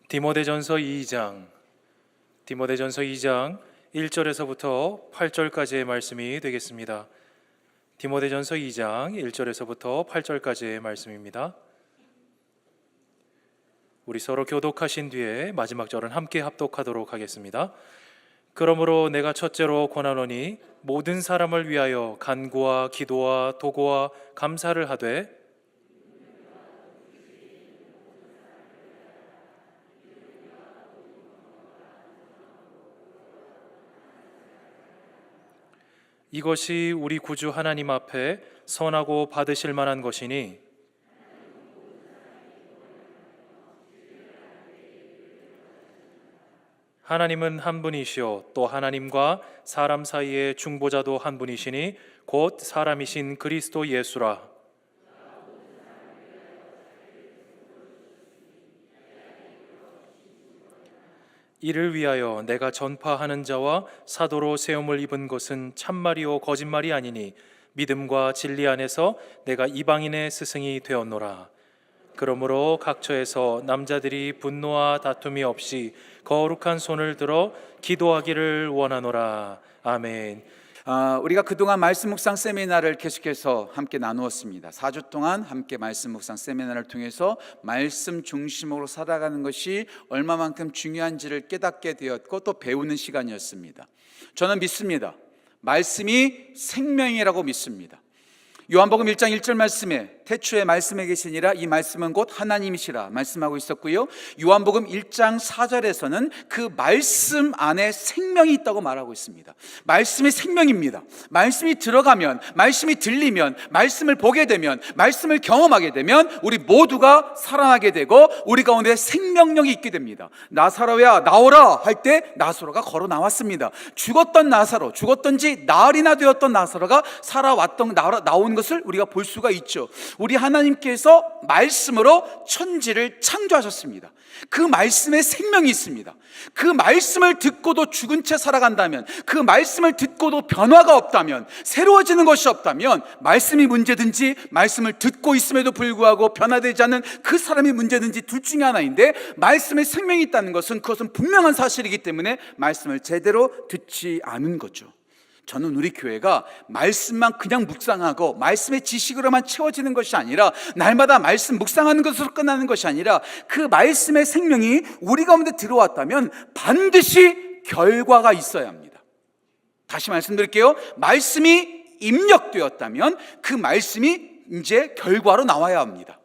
디모데전서 2장 1절에서부터 8절까지의 말씀이 되겠습니다. 디모데전서 2장 1절에서부터 8절까지의 말씀입니다. 우리 서로 교독하신 뒤에 마지막 절은 함께 합독하도록 하겠습니다. 그러므로 내가 첫째로 권하노니 모든 사람을 위하여 간구와 기도와 도고와 감사를 하되 이것이 우리 구주 하나님 앞에 선하고 받으실 만한 것이니 하나님은 한 분이시요 또 하나님과 사람 사이의 중보자도 한 분이시니 곧 사람이신 그리스도 예수라. 이를 위하여 내가 전파하는 자와 사도로 세움을 입은 것은 참말이요 거짓말이 아니니 믿음과 진리 안에서 내가 이방인의 스승이 되었노라. 그러므로 각처에서 남자들이 분노와 다툼이 없이 거룩한 손을 들어 기도하기를 원하노라. 아멘. 우리가 그동안 말씀 묵상 세미나를 계속해서 함께 나누었습니다. 4주 동안 함께 말씀 묵상 세미나를 통해서 말씀 중심으로 살아가는 것이 얼마만큼 중요한지를 깨닫게 되었고 또 배우는 시간이었습니다. 저는 믿습니다. 말씀이 생명이라고 믿습니다. 요한복음 1장 1절 말씀에 태초에 말씀에 계시니라 이 말씀은 곧 하나님이시라 말씀하고 있었고요. 요한복음 1장 4절에서는 그 말씀 안에 생명이 있다고 말하고 있습니다. 말씀이 생명입니다. 말씀이 들어가면, 말씀이 들리면, 말씀을 보게 되면, 말씀을 경험하게 되면 우리 모두가 살아나게 되고 우리 가운데 생명력이 있게 됩니다. 나사로야 나오라 할 때 나사로가 걸어 나왔습니다. 죽었던 나사로, 죽었던 지 나흘이나 되었던 나사로가 살아왔던 나온 것을 우리가 볼 수가 있죠. 우리 하나님께서 말씀으로 천지를 창조하셨습니다. 그 말씀에 생명이 있습니다. 그 말씀을 듣고도 죽은 채 살아간다면, 그 말씀을 듣고도 변화가 없다면, 새로워지는 것이 없다면 말씀이 문제든지 말씀을 듣고 있음에도 불구하고 변화되지 않는 그 사람이 문제든지 둘 중에 하나인데, 말씀에 생명이 있다는 것은 그것은 분명한 사실이기 때문에 말씀을 제대로 듣지 않은 거죠. 저는 우리 교회가 말씀만 그냥 묵상하고 말씀의 지식으로만 채워지는 것이 아니라, 날마다 말씀 묵상하는 것으로 끝나는 것이 아니라, 그 말씀의 생명이 우리 가운데 들어왔다면 반드시 결과가 있어야 합니다. 다시 말씀드릴게요. 말씀이 입력되었다면 그 말씀이 이제 결과로 나와야 합니다.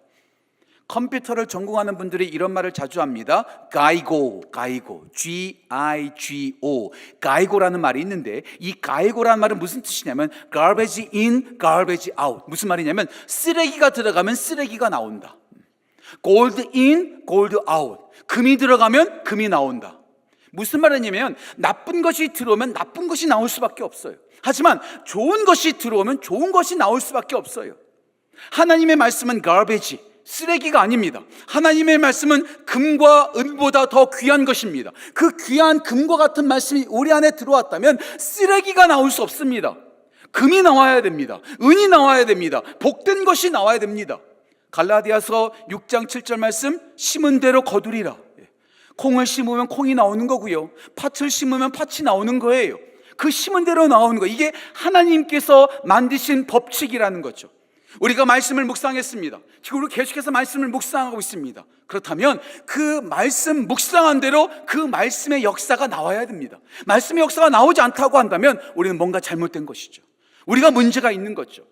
컴퓨터를 전공하는 분들이 이런 말을 자주 합니다. 가이고, G-I-G-O, 가이고라는 말이 있는데, 이 가이고라는 말은 무슨 뜻이냐면 garbage in, garbage out. 무슨 말이냐면 쓰레기가 들어가면 쓰레기가 나온다. gold in, gold out. 금이 들어가면 금이 나온다. 무슨 말이냐면 나쁜 것이 들어오면 나쁜 것이 나올 수밖에 없어요. 하지만 좋은 것이 들어오면 좋은 것이 나올 수밖에 없어요. 하나님의 말씀은 garbage, 쓰레기가 아닙니다. 하나님의 말씀은 금과 은보다 더 귀한 것입니다. 그 귀한 금과 같은 말씀이 우리 안에 들어왔다면 쓰레기가 나올 수 없습니다. 금이 나와야 됩니다. 은이 나와야 됩니다. 복된 것이 나와야 됩니다. 갈라디아서 6장 7절 말씀, 심은 대로 거두리라. 콩을 심으면 콩이 나오는 거고요, 팥을 심으면 팥이 나오는 거예요. 그 심은 대로 나오는 거, 이게 하나님께서 만드신 법칙이라는 거죠. 우리가 말씀을 묵상했습니다. 그리고 계속해서 말씀을 묵상하고 있습니다. 그렇다면 그 말씀 묵상한 대로 그 말씀의 역사가 나와야 됩니다. 말씀의 역사가 나오지 않다고 한다면 우리는 뭔가 잘못된 것이죠. 우리가 문제가 있는 거죠.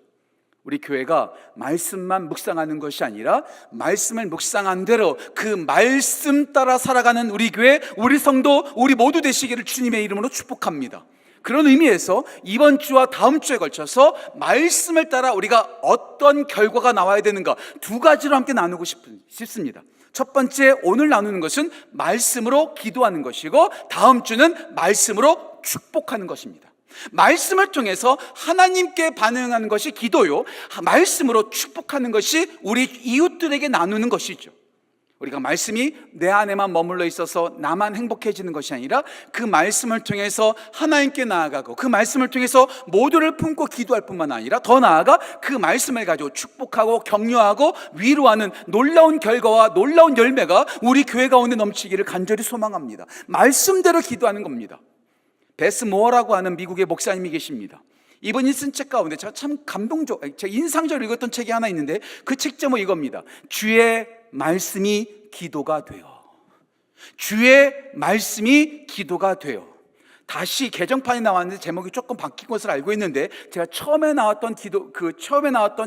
우리 교회가 말씀만 묵상하는 것이 아니라 말씀을 묵상한 대로 그 말씀 따라 살아가는 우리 교회, 우리 성도, 우리 모두 되시기를 주님의 이름으로 축복합니다. 그런 의미에서 이번 주와 다음 주에 걸쳐서 말씀을 따라 우리가 어떤 결과가 나와야 되는가, 두 가지로 함께 나누고 싶습니다. 첫 번째, 오늘 나누는 것은 말씀으로 기도하는 것이고, 다음 주는 말씀으로 축복하는 것입니다. 말씀을 통해서 하나님께 반응하는 것이 기도요, 말씀으로 축복하는 것이 우리 이웃들에게 나누는 것이죠. 우리가 말씀이 내 안에만 머물러 있어서 나만 행복해지는 것이 아니라 그 말씀을 통해서 하나님께 나아가고 그 말씀을 통해서 모두를 품고 기도할 뿐만 아니라 더 나아가 그 말씀을 가지고 축복하고 격려하고 위로하는 놀라운 결과와 놀라운 열매가 우리 교회 가운데 넘치기를 간절히 소망합니다. 말씀대로 기도하는 겁니다. 베스 모어라고 하는 미국의 목사님이 계십니다. 이분이 쓴 책 가운데 제가 참 제가 인상적으로 읽었던 책이 하나 있는데 그 책 제목이 이겁니다. 주의 말씀이 기도가 돼요. 주의 말씀이 기도가 돼요. 다시 개정판이 나왔는데 제목이 조금 바뀐 것을 알고 있는데 제가 처음에 나왔던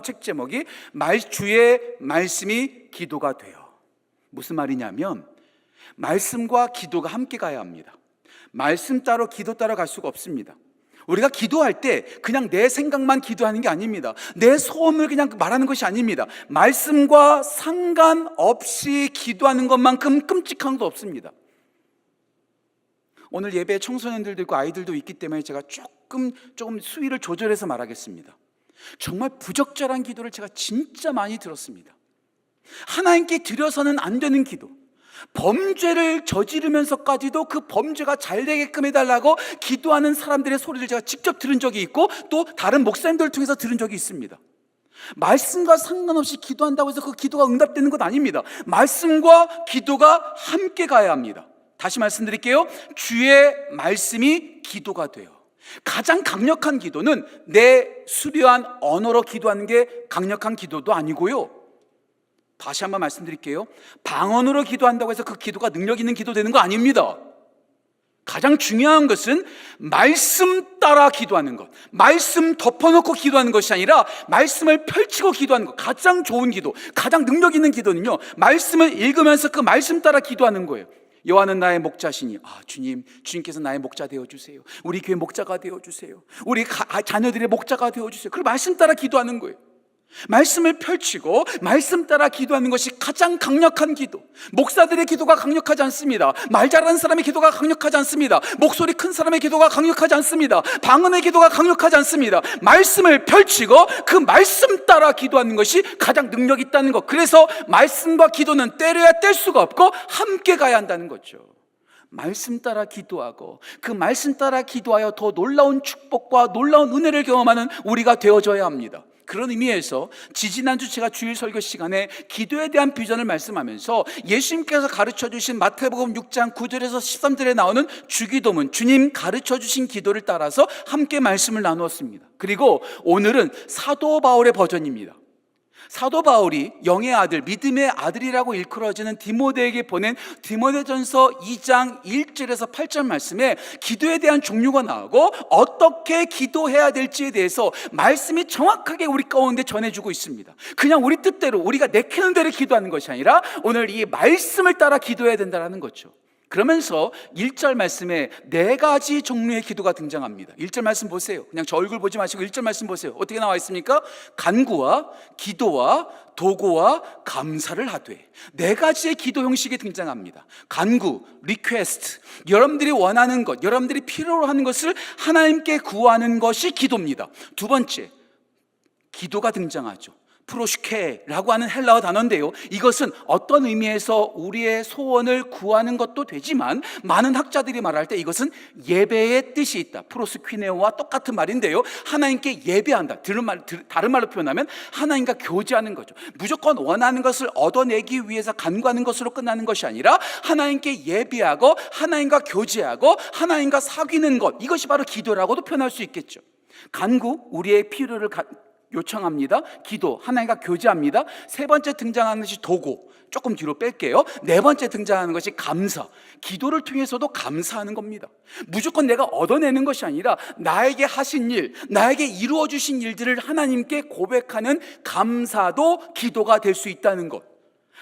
책 제목이 주의 말씀이 기도가 돼요. 무슨 말이냐면 말씀과 기도가 함께 가야 합니다. 말씀 따로 기도 따로 갈 수가 없습니다. 우리가 기도할 때 그냥 내 생각만 기도하는 게 아닙니다. 내 소원을 그냥 말하는 것이 아닙니다. 말씀과 상관없이 기도하는 것만큼 끔찍한 것도 없습니다. 오늘 예배에 청소년들도 있고 아이들도 있기 때문에 제가 조금 수위를 조절해서 말하겠습니다. 정말 부적절한 기도를 제가 진짜 많이 들었습니다. 하나님께 드려서는 안 되는 기도, 범죄를 저지르면서까지도 그 범죄가 잘 되게끔 해달라고 기도하는 사람들의 소리를 제가 직접 들은 적이 있고 또 다른 목사님들을 통해서 들은 적이 있습니다. 말씀과 상관없이 기도한다고 해서 그 기도가 응답되는 것 아닙니다. 말씀과 기도가 함께 가야 합니다. 다시 말씀드릴게요. 주의 말씀이 기도가 돼요. 가장 강력한 기도는 내 수려한 언어로 기도하는 게 강력한 기도도 아니고요, 다시 한번 말씀드릴게요. 방언으로 기도한다고 해서 그 기도가 능력 있는 기도 되는 거 아닙니다. 가장 중요한 것은 말씀 따라 기도하는 것, 말씀 덮어놓고 기도하는 것이 아니라 말씀을 펼치고 기도하는 것. 가장 좋은 기도, 가장 능력 있는 기도는요, 말씀을 읽으면서 그 말씀 따라 기도하는 거예요. 여호와는 나의 목자시니, 주님께서 나의 목자 되어주세요. 우리 교회 목자가 되어주세요. 우리 자녀들의 목자가 되어주세요. 그리고 말씀 따라 기도하는 거예요. 말씀을 펼치고 말씀 따라 기도하는 것이 가장 강력한 기도. 목사들의 기도가 강력하지 않습니다. 말 잘하는 사람의 기도가 강력하지 않습니다. 목소리 큰 사람의 기도가 강력하지 않습니다. 방언의 기도가 강력하지 않습니다. 말씀을 펼치고 그 말씀 따라 기도하는 것이 가장 능력 있다는 것. 그래서 말씀과 기도는 때려야 뗄 수가 없고 함께 가야 한다는 거죠. 말씀 따라 기도하고 그 말씀 따라 기도하여 더 놀라운 축복과 놀라운 은혜를 경험하는 우리가 되어져야 합니다. 그런 의미에서 지지난주 제가 주일 설교 시간에 기도에 대한 비전을 말씀하면서 예수님께서 가르쳐 주신 마태복음 6장 9절에서 13절에 나오는 주기도문, 주님 가르쳐 주신 기도를 따라서 함께 말씀을 나누었습니다. 그리고 오늘은 사도 바울의 버전입니다. 사도 바울이 영의 아들, 믿음의 아들이라고 일컬어지는 디모데에게 보낸 디모데전서 2장 1절에서 8절 말씀에 기도에 대한 종류가 나오고 어떻게 기도해야 될지에 대해서 말씀이 정확하게 우리 가운데 전해주고 있습니다. 그냥 우리 뜻대로 우리가 내키는 대로 기도하는 것이 아니라 오늘 이 말씀을 따라 기도해야 된다는 거죠. 그러면서 1절 말씀에 4가지 종류의 기도가 등장합니다. 1절 말씀 보세요. 그냥 저 얼굴 보지 마시고 1절 말씀 보세요. 어떻게 나와 있습니까? 간구와 기도와 도구와 감사를 하되. 4가지의 기도 형식이 등장합니다. 간구, 리퀘스트, 여러분들이 원하는 것, 여러분들이 필요로 하는 것을 하나님께 구하는 것이 기도입니다. 두 번째, 기도가 등장하죠. 프로슈케라고 하는 헬라어 단어인데요, 이것은 어떤 의미에서 우리의 소원을 구하는 것도 되지만 많은 학자들이 말할 때 이것은 예배의 뜻이 있다. 프로스퀴네오와 똑같은 말인데요, 하나님께 예배한다. 다른 말로 표현하면 하나님과 교제하는 거죠. 무조건 원하는 것을 얻어내기 위해서 간구하는 것으로 끝나는 것이 아니라 하나님께 예배하고 하나님과 교제하고 하나님과 사귀는 것, 이것이 바로 기도라고도 표현할 수 있겠죠. 간구, 우리의 필요를 요청합니다. 기도, 하나님과 교제합니다. 세 번째 등장하는 것이 도구, 조금 뒤로 뺄게요. 네 번째 등장하는 것이 감사, 기도를 통해서도 감사하는 겁니다. 무조건 내가 얻어내는 것이 아니라 나에게 하신 일, 나에게 이루어 주신 일들을 하나님께 고백하는 감사도 기도가 될 수 있다는 것.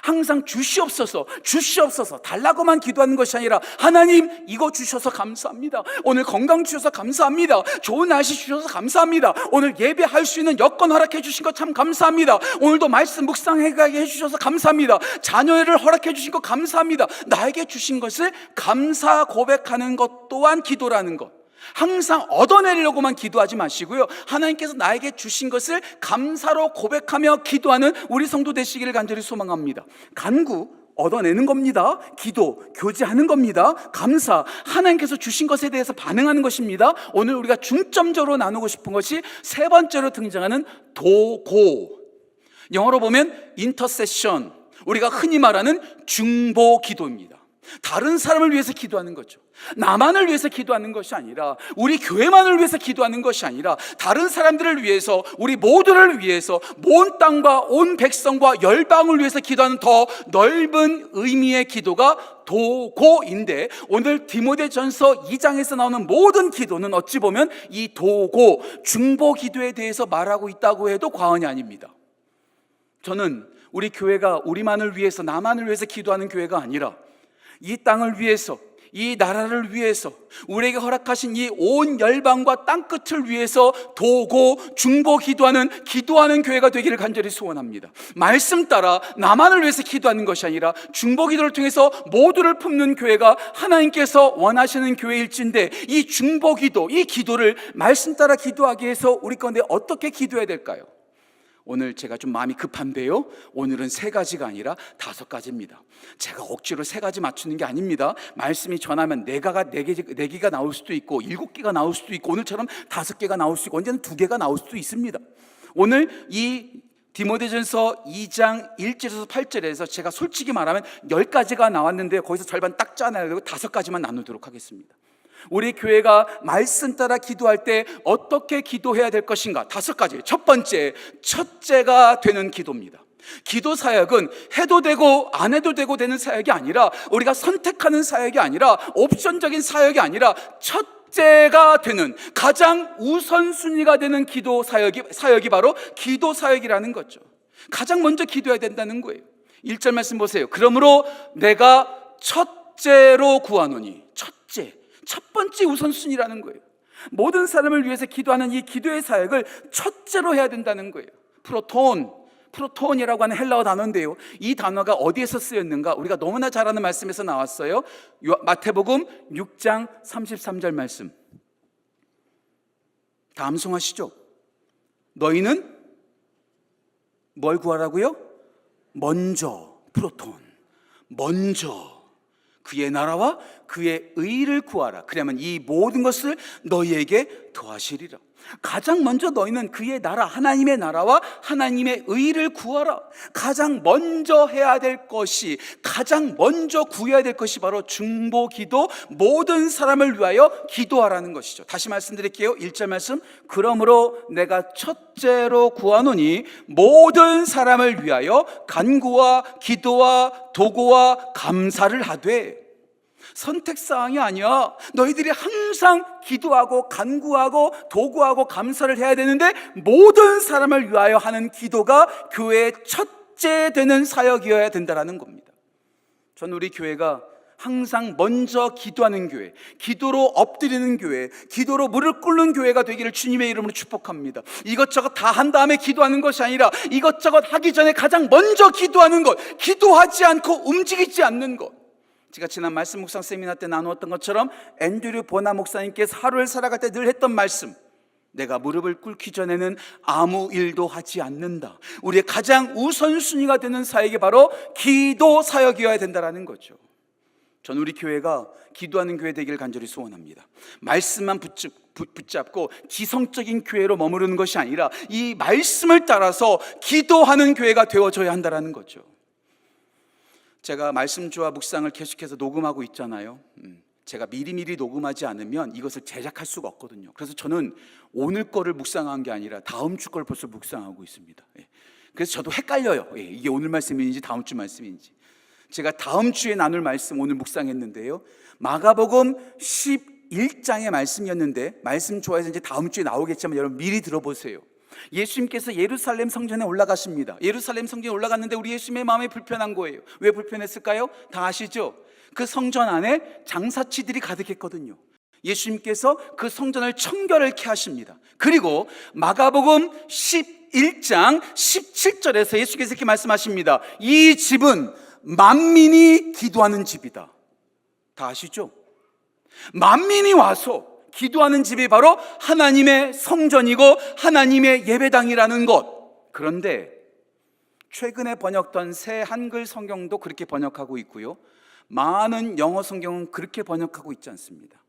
항상 주시옵소서, 주시옵소서 달라고만 기도하는 것이 아니라 하나님 이거 주셔서 감사합니다. 오늘 건강 주셔서 감사합니다. 좋은 날씨 주셔서 감사합니다. 오늘 예배할 수 있는 여건 허락해 주신 것 참 감사합니다. 오늘도 말씀 묵상하게 해주셔서 감사합니다. 자녀를 허락해 주신 것 감사합니다. 나에게 주신 것을 감사 고백하는 것 또한 기도라는 것. 항상 얻어내려고만 기도하지 마시고요, 하나님께서 나에게 주신 것을 감사로 고백하며 기도하는 우리 성도 되시기를 간절히 소망합니다. 간구, 얻어내는 겁니다. 기도, 교제하는 겁니다. 감사, 하나님께서 주신 것에 대해서 반응하는 것입니다. 오늘 우리가 중점적으로 나누고 싶은 것이 세 번째로 등장하는 도고, 영어로 보면 인터세션, 우리가 흔히 말하는 중보 기도입니다. 다른 사람을 위해서 기도하는 거죠. 나만을 위해서 기도하는 것이 아니라, 우리 교회만을 위해서 기도하는 것이 아니라, 다른 사람들을 위해서, 우리 모두를 위해서, 온 땅과 온 백성과 열방을 위해서 기도하는 더 넓은 의미의 기도가 도고인데, 오늘 디모데전서 2장에서 나오는 모든 기도는 어찌 보면 이 도고, 중보 기도에 대해서 말하고 있다고 해도 과언이 아닙니다. 저는 우리 교회가 우리만을 위해서, 나만을 위해서 기도하는 교회가 아니라, 이 땅을 위해서, 이 나라를 위해서, 우리에게 허락하신 이 온 열방과 땅끝을 위해서 도고 중보 기도하는 교회가 되기를 간절히 소원합니다. 말씀 따라 나만을 위해서 기도하는 것이 아니라 중보 기도를 통해서 모두를 품는 교회가 하나님께서 원하시는 교회일진데, 이 중보 기도, 이 기도를 말씀 따라 기도하기 위해서 우리 가운데 어떻게 기도해야 될까요? 오늘 제가 좀 마음이 급한데요, 오늘은 3가지가 아니라 5가지입니다. 제가 억지로 3가지 맞추는 게 아닙니다. 말씀이 전하면 4개가 나올 수도 있고 7개가 나올 수도 있고, 오늘처럼 5개가 나올 수 있고, 언제는 2개가 나올 수도 있습니다. 오늘 이 디모데전서 2장 1절에서 8절에서 제가 솔직히 말하면 10가지가 나왔는데, 거기서 절반 딱 짜내고 5가지만 나누도록 하겠습니다. 우리 교회가 말씀 따라 기도할 때 어떻게 기도해야 될 것인가? 5가지. 첫 번째, 첫째가 되는 기도입니다. 기도 사역은 해도 되고 안 해도 되고 되는 사역이 아니라, 우리가 선택하는 사역이 아니라, 옵션적인 사역이 아니라, 첫째가 되는, 가장 우선순위가 되는 기도 사역이 바로 기도 사역이라는 거죠. 가장 먼저 기도해야 된다는 거예요. 1절 말씀 보세요. 그러므로 내가 첫째로 구하노니, 첫 번째 우선순위라는 거예요. 모든 사람을 위해서 기도하는 이 기도의 사역을 첫째로 해야 된다는 거예요. 프로톤이라고 하는 헬라어 단어인데요, 이 단어가 어디에서 쓰였는가? 우리가 너무나 잘 아는 말씀에서 나왔어요. 마태복음 6장 33절 말씀, 다 암송하시죠? 너희는 뭘 구하라고요? 먼저, 프로톤, 먼저 그의 나라와 그의 의를 구하라. 그러면 이 모든 것을 너희에게 더하시리라. 가장 먼저 너희는 그의 나라, 하나님의 나라와 하나님의 의를 구하라. 가장 먼저 해야 될 것이, 가장 먼저 구해야 될 것이 바로 중보 기도, 모든 사람을 위하여 기도하라는 것이죠. 다시 말씀드릴게요. 1절 말씀, 그러므로 내가 첫째로 구하노니 모든 사람을 위하여 간구와 기도와 도고와 감사를 하되. 선택사항이 아니야. 너희들이 항상 기도하고 간구하고 도구하고 감사를 해야 되는데, 모든 사람을 위하여 하는 기도가 교회의 첫째 되는 사역이어야 된다는 겁니다. 저는 우리 교회가 항상 먼저 기도하는 교회, 기도로 엎드리는 교회, 기도로 무릎 꿇는 교회가 되기를 주님의 이름으로 축복합니다. 이것저것 다 한 다음에 기도하는 것이 아니라, 이것저것 하기 전에 가장 먼저 기도하는 것, 기도하지 않고 움직이지 않는 것. 제가 지난 말씀 묵상 세미나 때 나누었던 것처럼, 앤드류 보나 목사님께서 하루를 살아갈 때 늘 했던 말씀, 내가 무릎을 꿇기 전에는 아무 일도 하지 않는다. 우리의 가장 우선순위가 되는 사역이 바로 기도 사역이어야 된다는 거죠. 저는 우리 교회가 기도하는 교회 되기를 간절히 소원합니다. 말씀만 붙잡고 지성적인 교회로 머무르는 것이 아니라, 이 말씀을 따라서 기도하는 교회가 되어져야 한다는 거죠. 제가 말씀주와 묵상을 계속해서 녹음하고 있잖아요. 제가 미리미리 녹음하지 않으면 이것을 제작할 수가 없거든요. 그래서 저는 오늘 거를 묵상한 게 아니라 다음 주 걸 벌써 묵상하고 있습니다. 그래서 저도 헷갈려요. 이게 오늘 말씀인지 다음 주 말씀인지. 제가 다음 주에 나눌 말씀 오늘 묵상했는데요, 마가복음 11장의 말씀이었는데, 말씀 좋아해서 이제 다음 주에 나오겠지만 여러분 미리 들어보세요. 예수님께서 예루살렘 성전에 올라가십니다. 예루살렘 성전에 올라갔는데 우리 예수님의 마음이 불편한 거예요. 왜 불편했을까요? 다 아시죠? 그 성전 안에 장사치들이 가득했거든요. 예수님께서 그 성전을 청결케 하십니다. 그리고 마가복음 11장 17절에서 예수께서 이렇게 말씀하십니다. 이 집은 만민이 기도하는 집이다. 다 아시죠? 만민이 와서 기도하는 집이 바로 하나님의 성전이고 하나님의 예배당이라는 것. 그런데 최근에 번역된 새 한글 성경도 그렇게 번역하고 있고요, 많은 영어 성경은 그렇게 번역하고 있지 않습니다.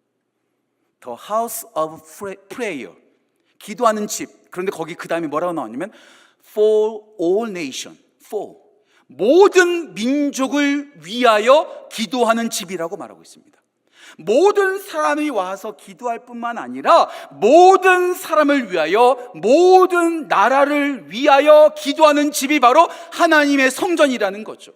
The house of prayer, 기도하는 집. 그런데 거기 그 다음에 뭐라고 나오냐면 for all nation, for 모든 민족을 위하여 기도하는 집이라고 말하고 있습니다. 모든 사람이 와서 기도할 뿐만 아니라 모든 사람을 위하여, 모든 나라를 위하여 기도하는 집이 바로 하나님의 성전이라는 거죠.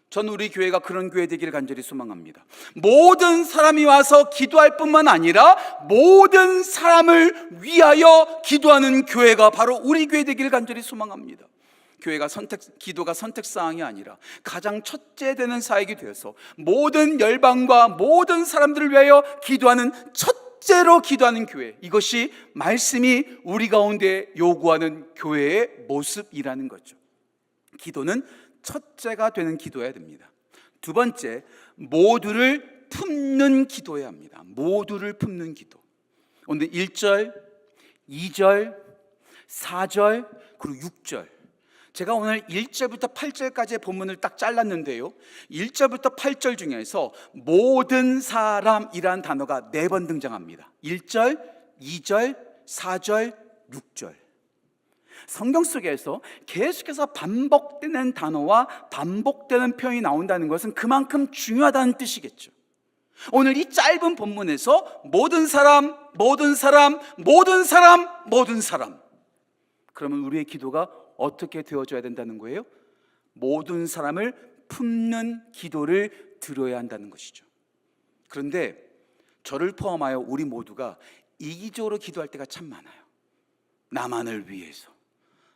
저는 우리 교회가 그런 교회 되기를 간절히 소망합니다. 모든 사람이 와서 기도할 뿐만 아니라 모든 사람을 위하여 기도하는 교회가 바로 우리 교회 되기를 간절히 소망합니다. 교회가 기도가 선택사항이 아니라 가장 첫째 되는 사역이 되어서 모든 열방과 모든 사람들을 위하여 기도하는, 첫째로 기도하는 교회, 이것이 말씀이 우리 가운데 요구하는 교회의 모습이라는 거죠. 기도는 첫째가 되는 기도여야 됩니다. 두 번째, 모두를 품는 기도여야 합니다. 모두를 품는 기도. 오늘 1절, 2절, 4절, 그리고 6절, 제가 오늘 1절부터 8절까지의 본문을 딱 잘랐는데요, 1절부터 8절 중에서 모든 사람이라는 단어가 4번 등장합니다. 1절, 2절, 4절, 6절. 성경 속에서 계속해서 반복되는 단어와 반복되는 표현이 나온다는 것은 그만큼 중요하다는 뜻이겠죠. 오늘 이 짧은 본문에서 모든 사람, 모든 사람, 모든 사람, 모든 사람. 그러면 우리의 기도가 어떻게 되어져야 된다는 거예요? 모든 사람을 품는 기도를 드려야 한다는 것이죠. 그런데 저를 포함하여 우리 모두가 이기적으로 기도할 때가 참 많아요. 나만을 위해서,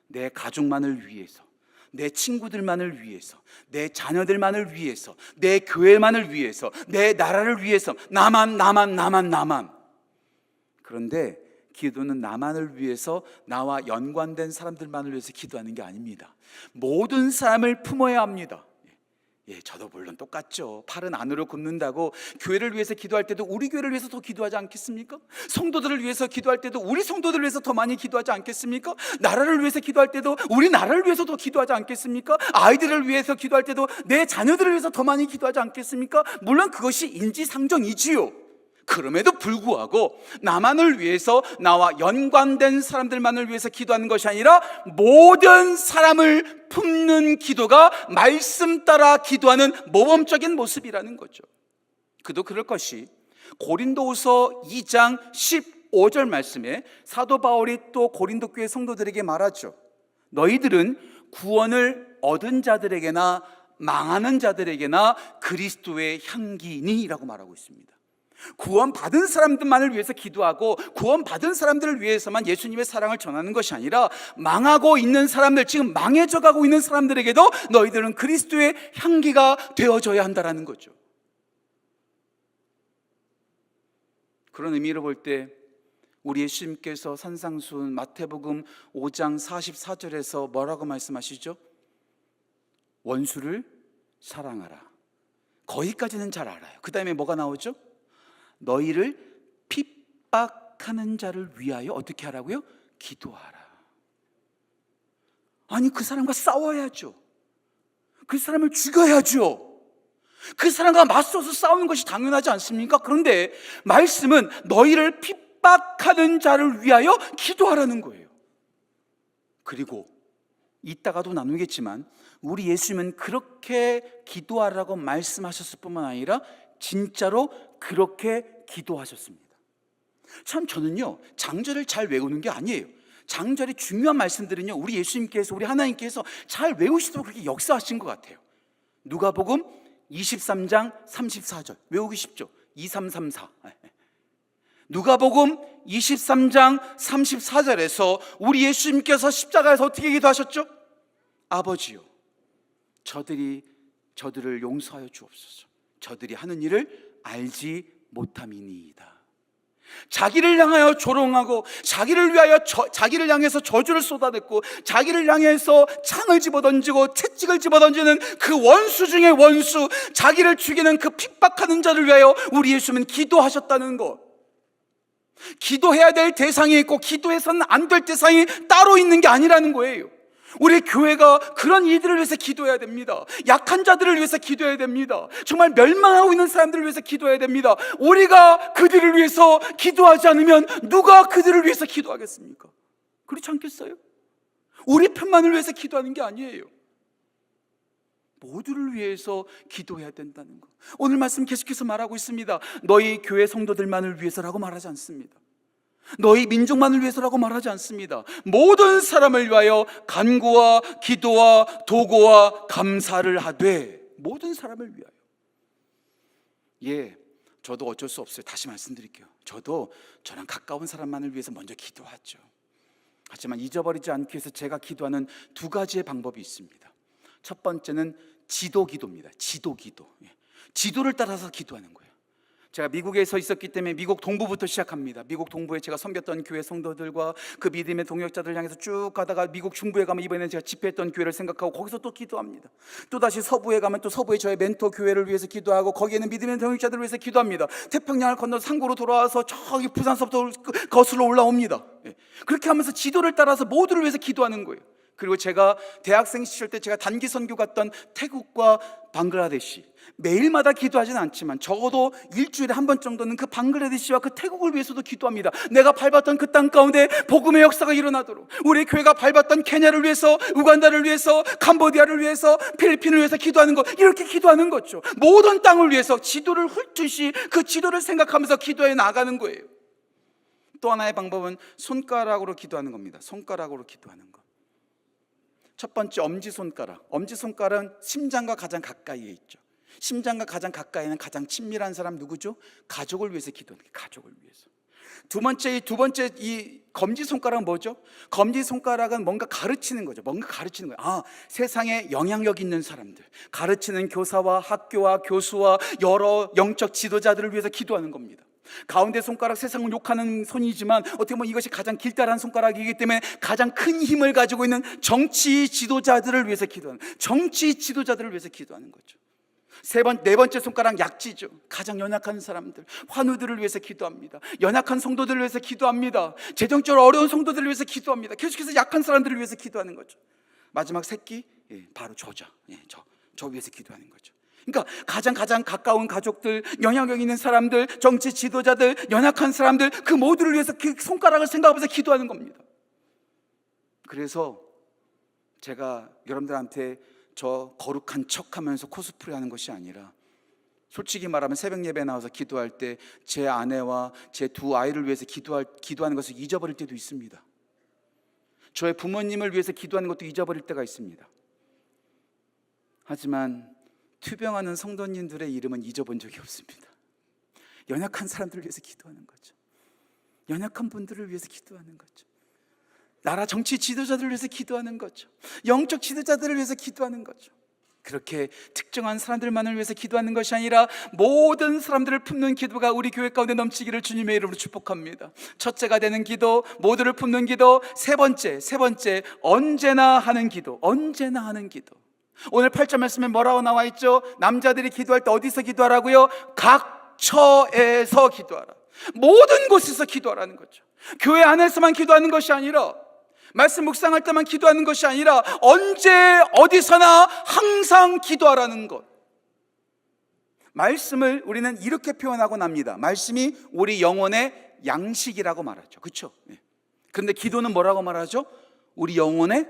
내 가족만을 위해서, 내 친구들만을 위해서, 내 자녀들만을 위해서, 내 교회만을 위해서, 내 나라를 위해서, 나만. 그런데 기도는 나만을 위해서, 나와 연관된 사람들만을 위해서 기도하는 게 아닙니다. 모든 사람을 품어야 합니다. 저도 물론 똑같죠. 팔은 안으로 굽는다고 교회를 위해서 기도할 때도 우리 교회를 위해서 더 기도하지 않겠습니까? 성도들을 위해서 기도할 때도 우리 성도들을 위해서 더 많이 기도하지 않겠습니까? 나라를 위해서 기도할 때도 우리 나라를 위해서 더 기도하지 않겠습니까? 아이들을 위해서 기도할 때도 내 자녀들을 위해서 더 많이 기도하지 않겠습니까? 물론 그것이 인지상정이지요. 그럼에도 불구하고 나만을 위해서, 나와 연관된 사람들만을 위해서 기도하는 것이 아니라 모든 사람을 품는 기도가 말씀 따라 기도하는 모범적인 모습이라는 거죠. 그도 그럴 것이 고린도후서 2장 15절 말씀에 사도 바울이 또 고린도 교회 성도들에게 말하죠. 너희들은 구원을 얻은 자들에게나 망하는 자들에게나 그리스도의 향기니라고 말하고 있습니다. 구원받은 사람들만을 위해서 기도하고 구원받은 사람들을 위해서만 예수님의 사랑을 전하는 것이 아니라 망하고 있는 사람들, 지금 망해져 가고 있는 사람들에게도 너희들은 그리스도의 향기가 되어져야 한다는 거죠. 그런 의미로 볼 때 우리 예수님께서 산상수훈 마태복음 5장 44절에서 뭐라고 말씀하시죠? 원수를 사랑하라. 거기까지는 잘 알아요. 그 다음에 뭐가 나오죠? 너희를 핍박하는 자를 위하여 어떻게 하라고요? 기도하라. 아니, 그 사람과 싸워야죠. 그 사람을 죽여야죠. 그 사람과 맞서서 싸우는 것이 당연하지 않습니까? 그런데 말씀은 너희를 핍박하는 자를 위하여 기도하라는 거예요. 그리고 이따가도 나누겠지만 우리 예수님은 그렇게 기도하라고 말씀하셨을 뿐만 아니라 진짜로 그렇게 기도하셨습니다. 참 저는요, 장절을 잘 외우는 게 아니에요. 장절의 중요한 말씀들은요, 우리 예수님께서, 우리 하나님께서 잘 외우시도록 그렇게 역사하신 것 같아요. 누가복음 23장 34절 외우기 쉽죠? 2334. 누가복음 23장 34절에서 우리 예수님께서 십자가에서 어떻게 기도하셨죠? 아버지요, 저들을 용서하여 주옵소서. 저들이 하는 일을 알지 못함이니이다. 자기를 향하여 조롱하고 자기를 향해서 저주를 쏟아냈고 자기를 향해서 창을 집어던지고 채찍을 집어던지는 그 원수 중에 원수, 자기를 죽이는 그 핍박하는 자를 위하여 우리 예수님은 기도하셨다는 것. 기도해야 될 대상이 있고 기도해서는 안 될 대상이 따로 있는 게 아니라는 거예요. 우리 교회가 그런 이들을 위해서 기도해야 됩니다. 약한 자들을 위해서 기도해야 됩니다. 정말 멸망하고 있는 사람들을 위해서 기도해야 됩니다. 우리가 그들을 위해서 기도하지 않으면 누가 그들을 위해서 기도하겠습니까? 그렇지 않겠어요? 우리 편만을 위해서 기도하는 게 아니에요. 모두를 위해서 기도해야 된다는 것. 오늘 말씀 계속해서 말하고 있습니다. 너희 교회 성도들만을 위해서라고 말하지 않습니다. 너희 민족만을 위해서라고 말하지 않습니다. 모든 사람을 위하여 간구와 기도와 도고와 감사를 하되, 모든 사람을 위하여. 예, 저도 어쩔 수 없어요. 다시 말씀드릴게요. 저도 저랑 가까운 사람만을 위해서 먼저 기도하죠. 하지만 잊어버리지 않기 위해서 제가 기도하는 두 가지의 방법이 있습니다. 첫 번째는 지도 기도입니다. 지도 기도. 지도를 따라서 기도하는 거예요. 제가 미국에서 있었기 때문에 미국 동부부터 시작합니다. 미국 동부에 제가 섬겼던 교회 성도들과 그 믿음의 동역자들 향해서 쭉 가다가 미국 중부에 가면 이번에는 제가 집회했던 교회를 생각하고 거기서 또 기도합니다. 또다시 서부에 가면 또 서부의 저의 멘토 교회를 위해서 기도하고 거기에는 믿음의 동역자들을 위해서 기도합니다. 태평양을 건너 상고로 돌아와서 저기 부산서부터 거슬러 올라옵니다. 그렇게 하면서 지도를 따라서 모두를 위해서 기도하는 거예요. 그리고 제가 대학생 시절 때 제가 단기 선교 갔던 태국과 방글라데시, 매일마다 기도하지는 않지만 적어도 일주일에 한 번 정도는 그 방글라데시와 그 태국을 위해서도 기도합니다. 내가 밟았던 그 땅 가운데 복음의 역사가 일어나도록, 우리 교회가 밟았던 케냐를 위해서, 우간다를 위해서, 캄보디아를 위해서, 필리핀을 위해서 기도하는 것, 이렇게 기도하는 거죠. 모든 땅을 위해서 지도를 훑듯이 그 지도를 생각하면서 기도해 나가는 거예요. 또 하나의 방법은 손가락으로 기도하는 겁니다. 손가락으로 기도하는 것. 첫 번째, 엄지손가락. 엄지손가락은 심장과 가장 가까이에 있죠. 심장과 가장 가까이는 가장 친밀한 사람 누구죠? 가족을 위해서 기도하는 거예요. 가족을 위해서. 두 번째 이 검지손가락은 뭐죠? 검지손가락은 뭔가 가르치는 거죠. 뭔가 가르치는 거예요. 세상에 영향력 있는 사람들, 가르치는 교사와 학교와 교수와 여러 영적 지도자들을 위해서 기도하는 겁니다. 가운데 손가락, 세상을 욕하는 손이지만 어떻게 보면 이것이 가장 길다란 손가락이기 때문에 가장 큰 힘을 가지고 있는 정치 지도자들을 위해서 기도하는, 정치 지도자들을 위해서 기도하는 거죠. 네 번째 손가락, 약지죠. 가장 연약한 사람들, 환우들을 위해서 기도합니다. 연약한 성도들을 위해서 기도합니다. 재정적으로 어려운 성도들을 위해서 기도합니다. 계속해서 약한 사람들을 위해서 기도하는 거죠. 마지막 새끼, 바로 저죠. 저 위해서 기도하는 거죠. 그러니까 가장 가까운 가족들, 영향력 있는 사람들, 정치 지도자들, 연약한 사람들, 그 모두를 위해서 그 손가락을 생각하면서 기도하는 겁니다. 그래서 제가 여러분들한테 저 거룩한 척하면서 코스프레 하는 것이 아니라, 솔직히 말하면 새벽 예배 나와서 기도할 때 제 아내와 제 두 아이를 위해서 기도하는 것을 잊어버릴 때도 있습니다. 저의 부모님을 위해서 기도하는 것도 잊어버릴 때가 있습니다. 하지만 투병하는 성도님들의 이름은 잊어본 적이 없습니다. 연약한 사람들을 위해서 기도하는 거죠. 연약한 분들을 위해서 기도하는 거죠. 나라 정치 지도자들을 위해서 기도하는 거죠. 영적 지도자들을 위해서 기도하는 거죠. 그렇게 특정한 사람들만을 위해서 기도하는 것이 아니라 모든 사람들을 품는 기도가 우리 교회 가운데 넘치기를 주님의 이름으로 축복합니다. 첫째가 되는 기도, 모두를 품는 기도. 세 번째, 언제나 하는 기도. 언제나 하는 기도. 오늘 8절 말씀에 뭐라고 나와 있죠? 남자들이 기도할 때 어디서 기도하라고요? 각처에서 기도하라. 모든 곳에서 기도하라는 거죠. 교회 안에서만 기도하는 것이 아니라, 말씀 묵상할 때만 기도하는 것이 아니라 언제 어디서나 항상 기도하라는 것. 말씀을 우리는 이렇게 표현하곤 합니다. 말씀이 우리 영혼의 양식이라고 말하죠. 그렇죠? 그런데 기도는 뭐라고 말하죠? 우리 영혼의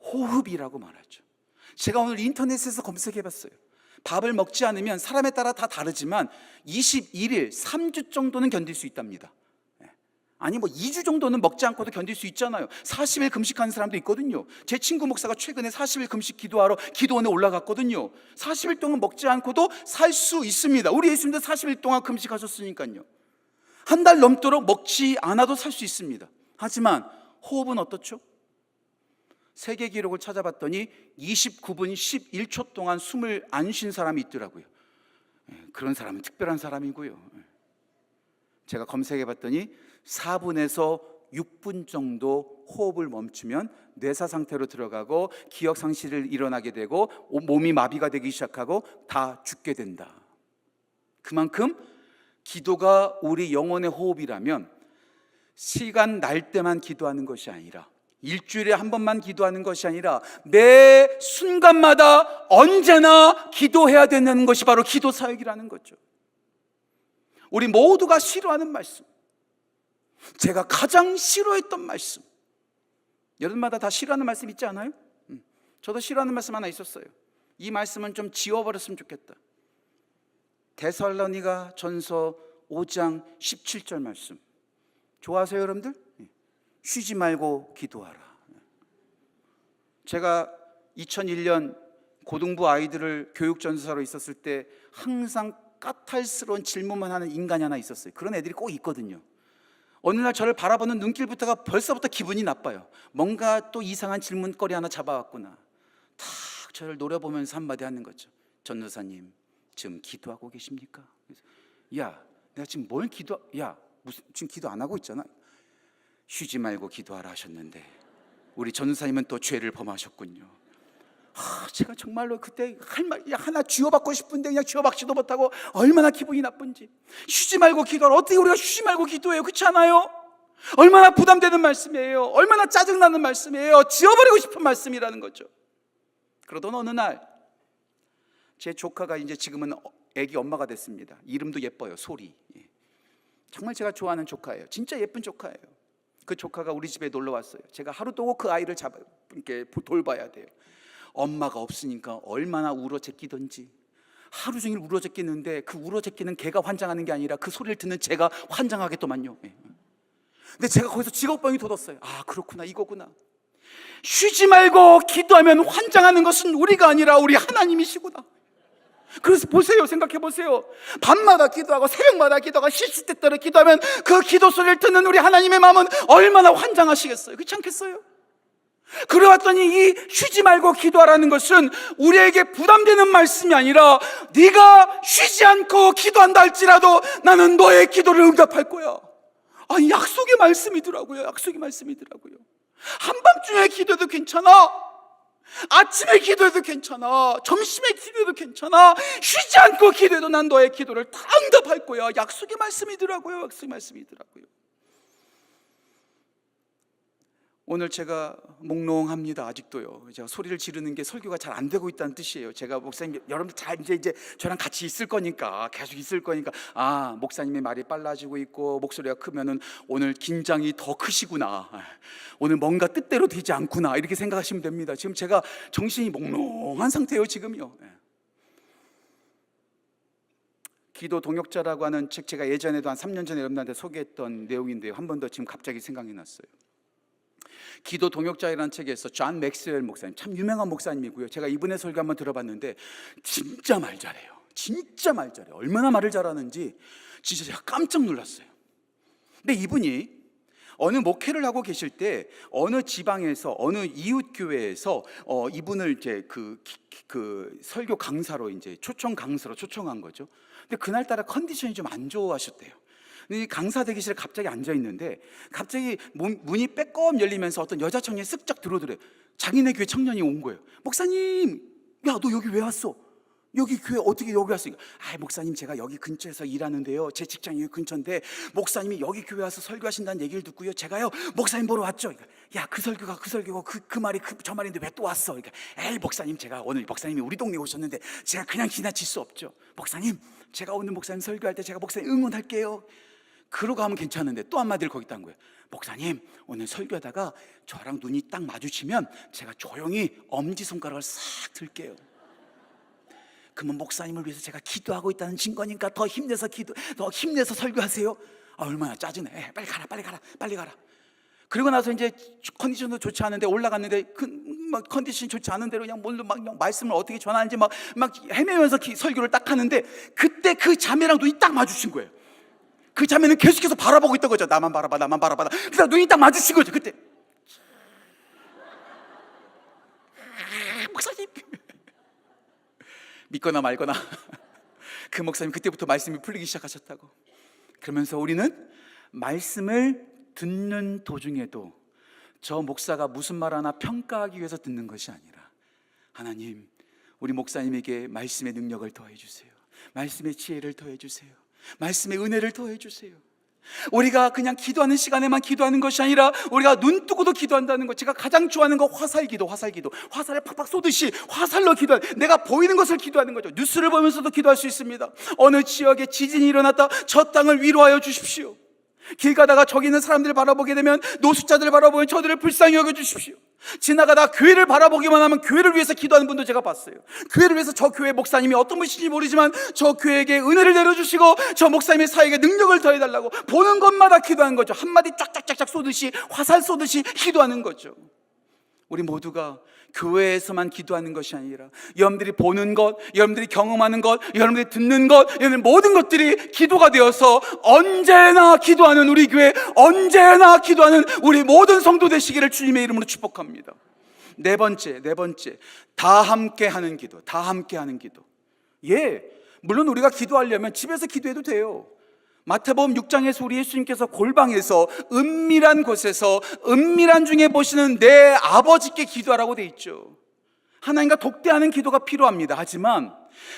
호흡이라고 말하죠. 제가 오늘 인터넷에서 검색해봤어요. 밥을 먹지 않으면 사람에 따라 다 다르지만 21일, 3주 정도는 견딜 수 있답니다. 아니 2주 정도는 먹지 않고도 견딜 수 있잖아요. 40일 금식하는 사람도 있거든요. 제 친구 목사가 최근에 40일 금식 기도하러 기도원에 올라갔거든요. 40일 동안 먹지 않고도 살 수 있습니다. 우리 예수님도 40일 동안 금식하셨으니까요. 한 달 넘도록 먹지 않아도 살 수 있습니다. 하지만 호흡은 어떻죠? 세계 기록을 찾아봤더니 29분 11초 동안 숨을 안 쉰 사람이 있더라고요. 그런 사람은 특별한 사람이고요. 제가 검색해봤더니 4분에서 6분 정도 호흡을 멈추면 뇌사 상태로 들어가고 기억 상실이 일어나게 되고 몸이 마비가 되기 시작하고 다 죽게 된다. 그만큼 기도가 우리 영혼의 호흡이라면 시간 날 때만 기도하는 것이 아니라 일주일에 한 번만 기도하는 것이 아니라 매 순간마다 언제나 기도해야 되는 것이 바로 기도 사역이라는 거죠. 우리 모두가 싫어하는 말씀, 제가 가장 싫어했던 말씀, 여러분마다 다 싫어하는 말씀 있지 않아요? 저도 싫어하는 말씀 하나 있었어요. 이 말씀은 좀 지워버렸으면 좋겠다. 데살로니가 전서 5장 17절 말씀 좋아하세요 여러분들? 쉬지 말고 기도하라. 제가 2001년 고등부 아이들을 교육전사로 있었을 때 항상 까탈스러운 질문만 하는 인간이 하나 있었어요. 그런 애들이 꼭 있거든요. 어느 날 저를 바라보는 눈길부터가 벌써부터 기분이 나빠요. 뭔가 또 이상한 질문거리 하나 잡아왔구나. 탁 저를 노려보면서 한마디 하는 거죠. 전도사님 지금 기도하고 계십니까? 야 내가 지금 뭘 무슨 지금 기도 안 하고 있잖아. 쉬지 말고 기도하라 하셨는데 우리 전도사님은 또 죄를 범하셨군요. 제가 정말로 그때 할 말 하나 쥐어받고 싶은데 그냥 쥐어박지도 못하고 얼마나 기분이 나쁜지. 쉬지 말고 기도하라. 어떻게 우리가 쉬지 말고 기도해요? 그렇지 않아요? 얼마나 부담되는 말씀이에요. 얼마나 짜증나는 말씀이에요. 지워버리고 싶은 말씀이라는 거죠. 그러던 어느 날 제 조카가 이제 지금은 애기 엄마가 됐습니다. 이름도 예뻐요. 소리. 정말 제가 좋아하는 조카예요. 진짜 예쁜 조카예요. 그 조카가 우리 집에 놀러 왔어요. 제가 하루도 그 아이를 이렇게 돌봐야 돼요. 엄마가 없으니까 얼마나 울어제끼던지. 하루 종일 울어제끼는데 그 울어제끼는 걔가 환장하는 게 아니라 그 소리를 듣는 제가 환장하겠더만요. 근데 제가 거기서 직업병이 돋았어요. 아 그렇구나, 이거구나. 쉬지 말고 기도하면 환장하는 것은 우리가 아니라 우리 하나님이시구나. 그래서 보세요, 생각해 보세요. 밤마다 기도하고 새벽마다 기도하고 시시때때로 기도하면 그 기도 소리를 듣는 우리 하나님의 마음은 얼마나 환장하시겠어요. 그렇지 않겠어요? 그래왔더니 이 쉬지 말고 기도하라는 것은 우리에게 부담되는 말씀이 아니라 네가 쉬지 않고 기도한다 할지라도 나는 너의 기도를 응답할 거야. 아니 약속의 말씀이더라고요. 약속의 말씀이더라고요. 한밤중에 기도해도 괜찮아. 아침에 기도해도 괜찮아. 점심에 기도해도 괜찮아. 쉬지 않고 기도해도 난 너의 기도를 다 응답할 거야. 약속의 말씀이더라고요. 약속의 말씀이더라고요. 오늘 제가 몽롱합니다. 아직도요. 제가 소리를 지르는 게 설교가 잘 안 되고 있다는 뜻이에요. 제가 목사님 여러분들 다 이제 저랑 같이 있을 거니까, 계속 있을 거니까, 아 목사님의 말이 빨라지고 있고 목소리가 크면은 오늘 긴장이 더 크시구나, 오늘 뭔가 뜻대로 되지 않구나, 이렇게 생각하시면 됩니다. 지금 제가 정신이 몽롱한 상태예요. 지금요. 기도 동역자라고 하는 책, 제가 예전에도 한 3년 전에 여러분들한테 소개했던 내용인데요. 한 번 더 지금 갑자기 생각이 났어요. 기도 동역자이라는 책에서 존 맥스웰 목사님, 참 유명한 목사님이고요. 제가 이분의 설교 한번 들어봤는데 진짜 말 잘해요. 진짜 말 잘해요. 얼마나 말을 잘하는지 진짜 제가 깜짝 놀랐어요. 근데 이분이 어느 목회를 하고 계실 때 어느 지방에서 어느 이웃 교회에서 이분을 이제 그 설교 강사로 이제 초청 강사로 초청한 거죠. 근데 그날따라 컨디션이 좀 안 좋아하셨대요. 강사 대기실에 갑자기 앉아 있는데 갑자기 문이 빼꼼 열리면서 어떤 여자 청년이 쓱쩍 들어오더래요. 자기네 교회 청년이 온 거예요. 목사님, 야 너 여기 왜 왔어? 여기 교회 어떻게 여기 왔어? 아 목사님, 제가 여기 근처에서 일하는데요. 제 직장이 여기 근처인데 목사님이 여기 교회 와서 설교하신다는 얘기를 듣고요. 제가요 목사님 보러 왔죠. 야 그 설교가 그 말이 저 말인데 왜 또 왔어? 그러니까 에이 목사님, 제가 오늘 목사님이 우리 동네에 오셨는데 제가 그냥 지나칠 수 없죠. 목사님, 제가 오늘 목사님 설교할 때 제가 목사님 응원할게요. 그러고 하면 괜찮은데 또 한마디를 거기다 한 거예요. 목사님, 오늘 설교하다가 저랑 눈이 딱 마주치면 제가 조용히 엄지손가락을 싹 들게요. 그러면 목사님을 위해서 제가 기도하고 있다는 증거니까 더 힘내서 설교하세요. 아, 얼마나 짜증내. 빨리 가라. 그리고 나서 이제 컨디션도 좋지 않은데 올라갔는데 막 컨디션이 좋지 않은 대로 그냥 뭘로 막 말씀을 어떻게 전하는지 막 헤매면서 설교를 딱 하는데 그때 그 자매랑 눈이 딱 마주친 거예요. 그 자매는 계속해서 바라보고 있던 거죠. 나만 바라봐. 그래서 눈이 딱 마주친 거죠. 그때 목사님 믿거나 말거나 그 목사님 그때부터 말씀이 풀리기 시작하셨다고. 그러면서 우리는 말씀을 듣는 도중에도 저 목사가 무슨 말 하나 평가하기 위해서 듣는 것이 아니라 하나님, 우리 목사님에게 말씀의 능력을 더해 주세요. 말씀의 지혜를 더해 주세요. 말씀의 은혜를 더해 주세요. 우리가 그냥 기도하는 시간에만 기도하는 것이 아니라 우리가 눈 뜨고도 기도한다는 것. 제가 가장 좋아하는 거 화살기도. 화살을 팍팍 쏘듯이 화살로 기도하는, 내가 보이는 것을 기도하는 거죠. 뉴스를 보면서도 기도할 수 있습니다. 어느 지역에 지진이 일어났다, 저 땅을 위로하여 주십시오. 길 가다가 저기 있는 사람들을 바라보게 되면, 노숙자들을 바라보면 저들을 불쌍히 여겨주십시오. 지나가다 교회를 바라보기만 하면 교회를 위해서 기도하는 분도 제가 봤어요. 교회를 위해서 저 교회 목사님이 어떤 분이신지 모르지만 저 교회에게 은혜를 내려주시고 저 목사님의 사역에 능력을 더해달라고 보는 것마다 기도하는 거죠. 한마디 쫙쫙쫙쫙 쏘듯이, 화살 쏘듯이 기도하는 거죠. 우리 모두가 교회에서만 기도하는 것이 아니라 여러분들이 보는 것, 여러분들이 경험하는 것, 여러분들이 듣는 것, 여러분 모든 것들이 기도가 되어서 언제나 기도하는 우리 교회, 언제나 기도하는 우리 모든 성도 되시기를 주님의 이름으로 축복합니다. 네 번째, 다 함께 하는 기도. 예, 물론 우리가 기도하려면 집에서 기도해도 돼요. 마태복음 6장에서 우리 예수님께서 골방에서 은밀한 곳에서 은밀한 중에 보시는 내 아버지께 기도하라고 돼 있죠. 하나님과 독대하는 기도가 필요합니다. 하지만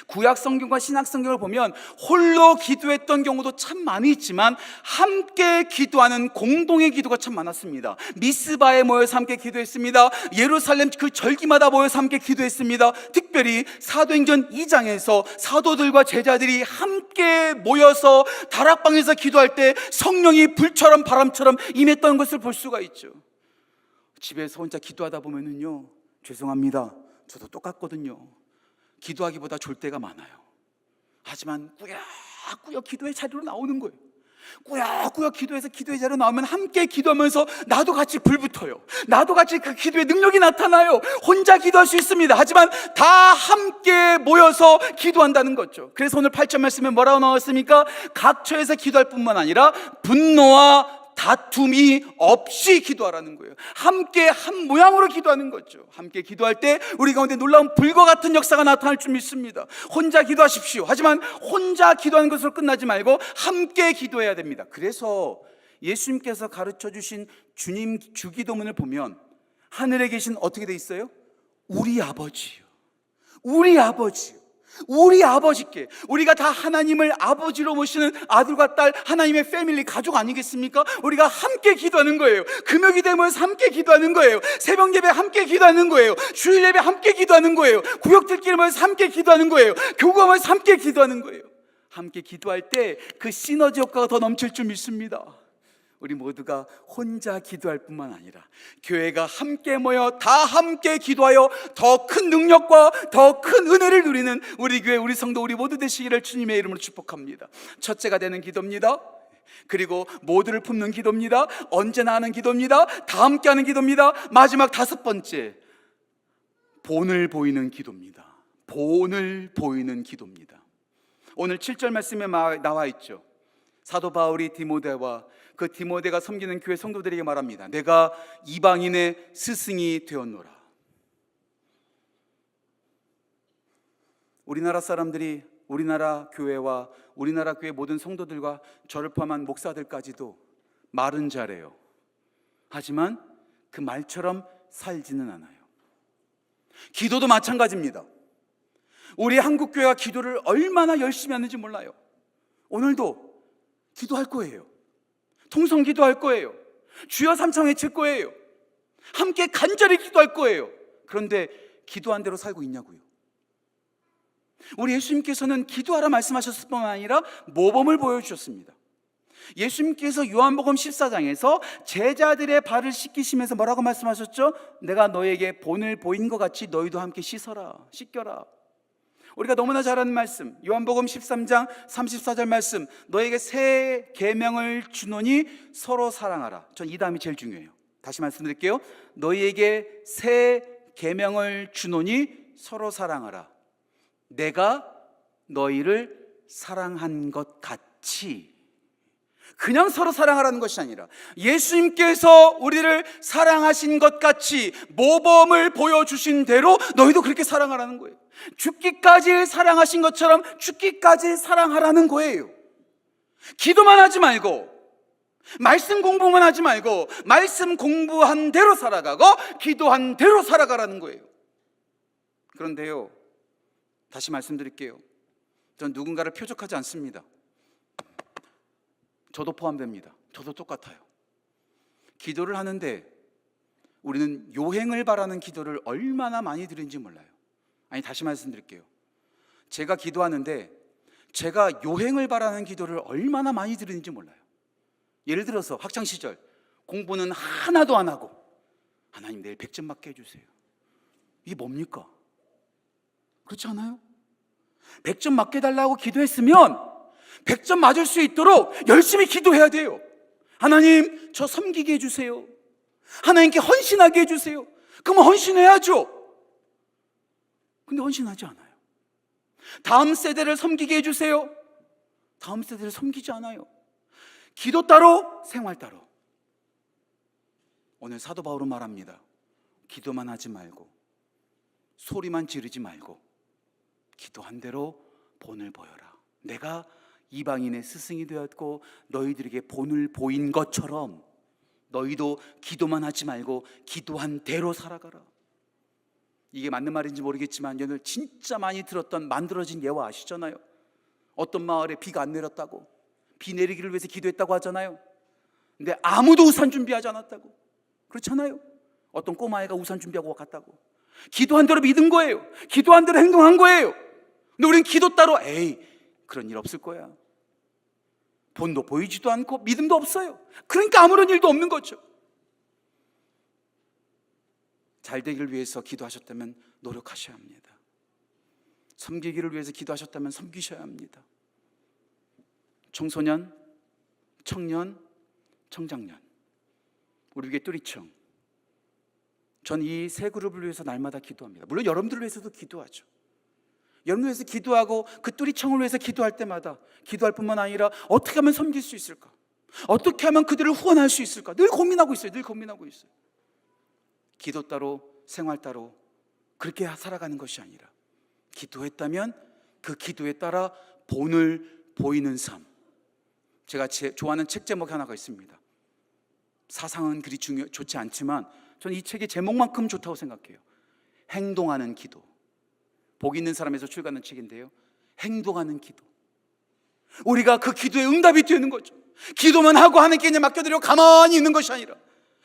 구약 성경과 신약 성경을 보면 홀로 기도했던 경우도 참 많이 있지만 함께 기도하는 공동의 기도가 참 많았습니다. 미스바에 모여서 함께 기도했습니다. 예루살렘 그 절기마다 모여서 함께 기도했습니다. 특별히 사도행전 2장에서 사도들과 제자들이 함께 모여서 다락방에서 기도할 때 성령이 불처럼 바람처럼 임했던 것을 볼 수가 있죠. 집에서 혼자 기도하다 보면은요, 죄송합니다, 저도 똑같거든요. 기도하기보다 졸 때가 많아요. 하지만 꾸역꾸역 기도의 자리로 나오는 거예요. 꾸역꾸역 기도해서 기도의 자리로 나오면 함께 기도하면서 나도 같이 불붙어요. 나도 같이 그 기도의 능력이 나타나요. 혼자 기도할 수 있습니다. 하지만 다 함께 모여서 기도한다는 거죠. 그래서 오늘 8절 말씀에 뭐라고 나왔습니까? 각처에서 기도할 뿐만 아니라 분노와 다툼이 없이 기도하라는 거예요. 함께 한 모양으로 기도하는 거죠. 함께 기도할 때 우리 가운데 놀라운 불과 같은 역사가 나타날 줄 믿습니다. 혼자 기도하십시오. 하지만 혼자 기도하는 것으로 끝나지 말고 함께 기도해야 됩니다. 그래서 예수님께서 가르쳐 주신 주님 주기도문을 보면 하늘에 계신 어떻게 돼 있어요? 우리 아버지요. 우리 아버지께, 우리가 다 하나님을 아버지로 모시는 아들과 딸, 하나님의 패밀리, 가족 아니겠습니까? 우리가 함께 기도하는 거예요. 금요기 되면서 함께 기도하는 거예요. 새벽 예배 함께 기도하는 거예요. 주일 예배 함께 기도하는 거예요. 구역들끼리 모여서 함께 기도하는 거예요. 교구하면서 함께 기도하는 거예요. 함께 기도할 때 그 시너지 효과가 더 넘칠 줄 믿습니다. 우리 모두가 혼자 기도할 뿐만 아니라 교회가 함께 모여 다 함께 기도하여 더 큰 능력과 더 큰 은혜를 누리는 우리 교회, 우리 성도, 우리 모두 되시기를 주님의 이름으로 축복합니다. 첫째가 되는 기도입니다. 그리고 모두를 품는 기도입니다. 언제나 하는 기도입니다. 다 함께 하는 기도입니다. 마지막 다섯 번째, 본을 보이는 기도입니다. 오늘 7절 말씀에 나와 있죠. 사도 바울이 디모데와 그 디모데가 섬기는 교회 성도들에게 말합니다. 내가 이방인의 스승이 되었노라. 우리나라 사람들이 우리나라 교회와 우리나라 교회 모든 성도들과 저를 포함한 목사들까지도 말은 잘해요. 하지만 그 말처럼 살지는 않아요. 기도도 마찬가지입니다. 우리 한국교회가 기도를 얼마나 열심히 하는지 몰라요. 오늘도 기도할 거예요. 통성 기도할 거예요. 주여 삼창 외칠 거예요. 함께 간절히 기도할 거예요. 그런데 기도한 대로 살고 있냐고요. 우리 예수님께서는 기도하라 말씀하셨을 뿐만 아니라 모범을 보여주셨습니다. 예수님께서 요한복음 14장에서 제자들의 발을 씻기시면서 뭐라고 말씀하셨죠? 내가 너에게 본을 보인 것 같이 너희도 함께 씻겨라. 우리가 너무나 잘 아는 말씀, 요한복음 13장 34절 말씀, 너에게 새 계명을 주노니 서로 사랑하라. 전 이 다음이 제일 중요해요. 다시 말씀드릴게요. 너희에게 새 계명을 주노니 서로 사랑하라. 내가 너희를 사랑한 것 같이. 그냥 서로 사랑하라는 것이 아니라 예수님께서 우리를 사랑하신 것 같이 모범을 보여주신 대로 너희도 그렇게 사랑하라는 거예요. 죽기까지 사랑하신 것처럼 죽기까지 사랑하라는 거예요. 기도만 하지 말고, 말씀 공부만 하지 말고, 말씀 공부한 대로 살아가고 기도한 대로 살아가라는 거예요. 그런데요, 다시 말씀드릴게요. 전 누군가를 표적하지 않습니다. 저도 포함됩니다. 저도 똑같아요. 기도를 하는데 우리는 요행을 바라는 기도를 얼마나 많이 드리는지 몰라요. 아니, 다시 말씀드릴게요. 제가 기도하는데 제가 요행을 바라는 기도를 얼마나 많이 드리는지 몰라요. 예를 들어서 학창시절 공부는 하나도 안 하고 하나님 내일 100점 맞게 해주세요. 이게 뭡니까? 그렇지 않아요? 100점 맞게 달라고 기도했으면 100점 맞을 수 있도록 열심히 기도해야 돼요. 하나님, 저 섬기게 해주세요. 하나님께 헌신하게 해주세요. 그러면 헌신해야죠. 근데 헌신하지 않아요. 다음 세대를 섬기게 해주세요. 다음 세대를 섬기지 않아요. 기도 따로, 생활 따로. 오늘 사도 바울은 말합니다. 기도만 하지 말고, 소리만 지르지 말고, 기도한 대로 본을 보여라. 내가 이방인의 스승이 되었고 너희들에게 본을 보인 것처럼 너희도 기도만 하지 말고 기도한 대로 살아가라. 이게 맞는 말인지 모르겠지만 여러분 진짜 많이 들었던 만들어진 예화 아시잖아요. 어떤 마을에 비가 안 내렸다고, 비 내리기를 위해서 기도했다고 하잖아요. 근데 아무도 우산 준비하지 않았다고. 그렇잖아요. 어떤 꼬마애가 우산 준비하고 갔다고. 기도한 대로 믿은 거예요. 기도한 대로 행동한 거예요. 근데 우리는 기도 따로 에이 그런 일 없을 거야. 본도 보이지도 않고 믿음도 없어요. 그러니까 아무런 일도 없는 거죠. 잘 되기를 위해서 기도하셨다면 노력하셔야 합니다. 섬기기를 위해서 기도하셨다면 섬기셔야 합니다. 청소년, 청년, 청장년, 우리 교회 뚜리청, 전 이 세 그룹을 위해서 날마다 기도합니다. 물론 여러분들을 위해서도 기도하죠. 여러분을 위해서 기도하고 그 뚜리청을 위해서 기도할 때마다 기도할 뿐만 아니라 어떻게 하면 섬길 수 있을까? 어떻게 하면 그들을 후원할 수 있을까? 늘 고민하고 있어요. 늘 고민하고 있어요. 기도 따로, 생활 따로 그렇게 살아가는 것이 아니라 기도했다면 그 기도에 따라 본을 보이는 삶. 제가 좋아하는 책 제목이 하나가 있습니다. 사상은 그리 좋지 않지만 저는 이 책의 제목만큼 좋다고 생각해요. 행동하는 기도. 복 있는 사람에서 출간한 책인데요. 행동하는 기도. 우리가 그 기도에 응답이 되는 거죠. 기도만 하고 하나님께 그냥 맡겨드리고 가만히 있는 것이 아니라,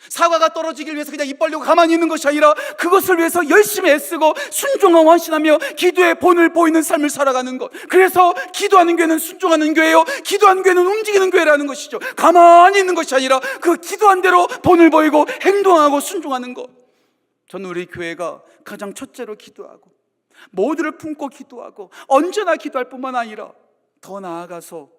사과가 떨어지길 위해서 그냥 입 벌리고 가만히 있는 것이 아니라 그것을 위해서 열심히 애쓰고 순종하고 헌신하며 기도의 본을 보이는 삶을 살아가는 것. 그래서 기도하는 교회는 순종하는 교회요, 기도하는 교회는 움직이는 교회라는 것이죠. 가만히 있는 것이 아니라 그 기도한 대로 본을 보이고 행동하고 순종하는 것. 저는 우리 교회가 가장 첫째로 기도하고 모두를 품고 기도하고 언제나 기도할 뿐만 아니라 더 나아가서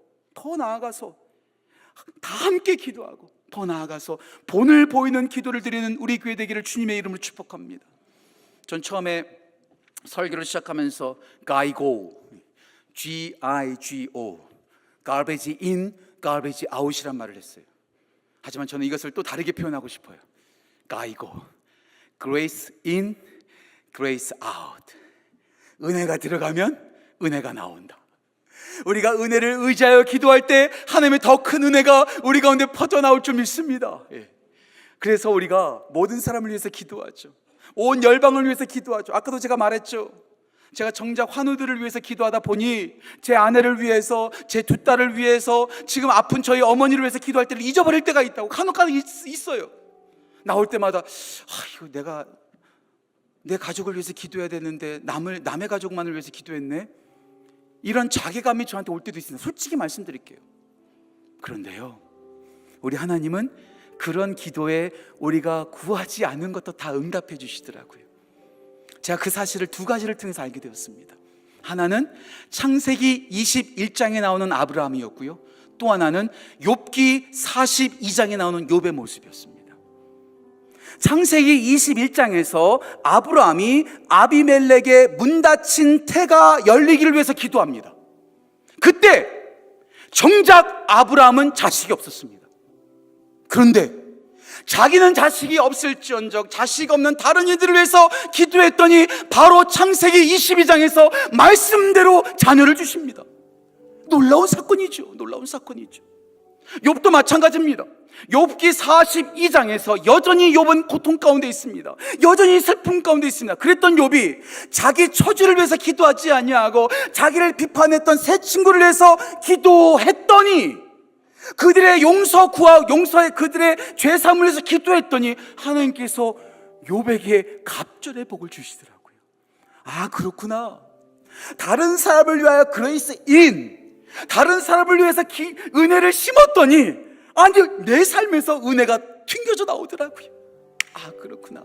다 함께 기도하고 더 나아가서 본을 보이는 기도를 드리는 우리 교회 되기를 주님의 이름으로 축복합니다. 전 처음에 설교를 시작하면서 GIGO, G-I-G-O, garbage in, garbage out이란 말을 했어요. 하지만 저는 이것을 또 다르게 표현하고 싶어요. GIGO, grace in, grace out. 은혜가 들어가면 은혜가 나온다. 우리가 은혜를 의지하여 기도할 때 하나님의 더 큰 은혜가 우리 가운데 퍼져나올 줄 믿습니다. 그래서 우리가 모든 사람을 위해서 기도하죠. 온 열방을 위해서 기도하죠. 아까도 제가 말했죠. 제가 정작 환우들을 위해서 기도하다 보니 제 아내를 위해서, 제 두 딸을 위해서, 지금 아픈 저희 어머니를 위해서 기도할 때를 잊어버릴 때가 있다고 간혹 있어요. 나올 때마다 이거 내가 내 가족을 위해서 기도해야 되는데 남의 가족만을 위해서 기도했네. 이런 자괴감이 저한테 올 때도 있습니다. 솔직히 말씀드릴게요. 그런데요, 우리 하나님은 그런 기도에 우리가 구하지 않은 것도 다 응답해 주시더라고요. 제가 그 사실을 두 가지를 통해서 알게 되었습니다. 하나는 창세기 21장에 나오는 아브라함이었고요, 또 하나는 욥기 42장에 나오는 욥의 모습이었습니다. 창세기 21장에서 아브라함이 아비멜렉의 문 닫힌 태가 열리기를 위해서 기도합니다. 그때 정작 아브라함은 자식이 없었습니다. 그런데 자기는 자식이 없을지언정 자식 없는 다른 이들을 위해서 기도했더니 바로 창세기 22장에서 말씀대로 자녀를 주십니다. 놀라운 사건이죠. 놀라운 사건이죠. 욥도 마찬가지입니다. 욥기 42장에서 여전히 욥은 고통 가운데 있습니다. 여전히 슬픔 가운데 있습니다. 그랬던 욥이 자기 처지를 위해서 기도하지 아니하고 자기를 비판했던 세 친구를 위해서 기도했더니 그들의 용서 구하고 용서에 그들의 죄 사함을 위해서 기도했더니 하나님께서 욥에게 갑절의 복을 주시더라고요. 아, 그렇구나. 다른 사람을 위하여 그레이스인, 다른 사람을 위해서 은혜를 심었더니 아니 내 삶에서 은혜가 튕겨져 나오더라고요. 아, 그렇구나.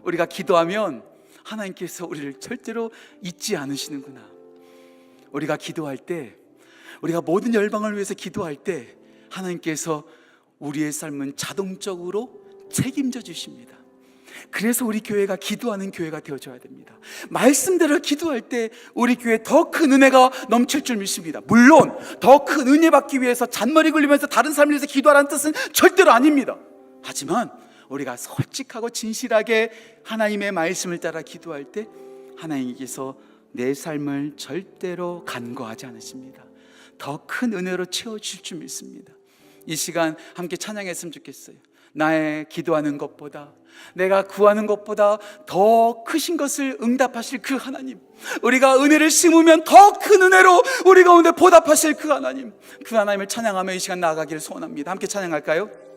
우리가 기도하면 하나님께서 우리를 절대로 잊지 않으시는구나. 우리가 기도할 때, 우리가 모든 열방을 위해서 기도할 때 하나님께서 우리의 삶은 자동적으로 책임져 주십니다. 그래서 우리 교회가 기도하는 교회가 되어줘야 됩니다. 말씀대로 기도할 때 우리 교회에 더 큰 은혜가 넘칠 줄 믿습니다. 물론 더 큰 은혜 받기 위해서 잔머리 굴리면서 다른 사람을 위해서 기도하라는 뜻은 절대로 아닙니다. 하지만 우리가 솔직하고 진실하게 하나님의 말씀을 따라 기도할 때 하나님께서 내 삶을 절대로 간과하지 않으십니다. 더 큰 은혜로 채워주실 줄 믿습니다. 이 시간 함께 찬양했으면 좋겠어요. 나의 기도하는 것보다, 내가 구하는 것보다 더 크신 것을 응답하실 그 하나님, 우리가 은혜를 심으면 더 큰 은혜로 우리 가운데 보답하실 그 하나님, 그 하나님을 찬양하며 이 시간 나아가기를 소원합니다. 함께 찬양할까요?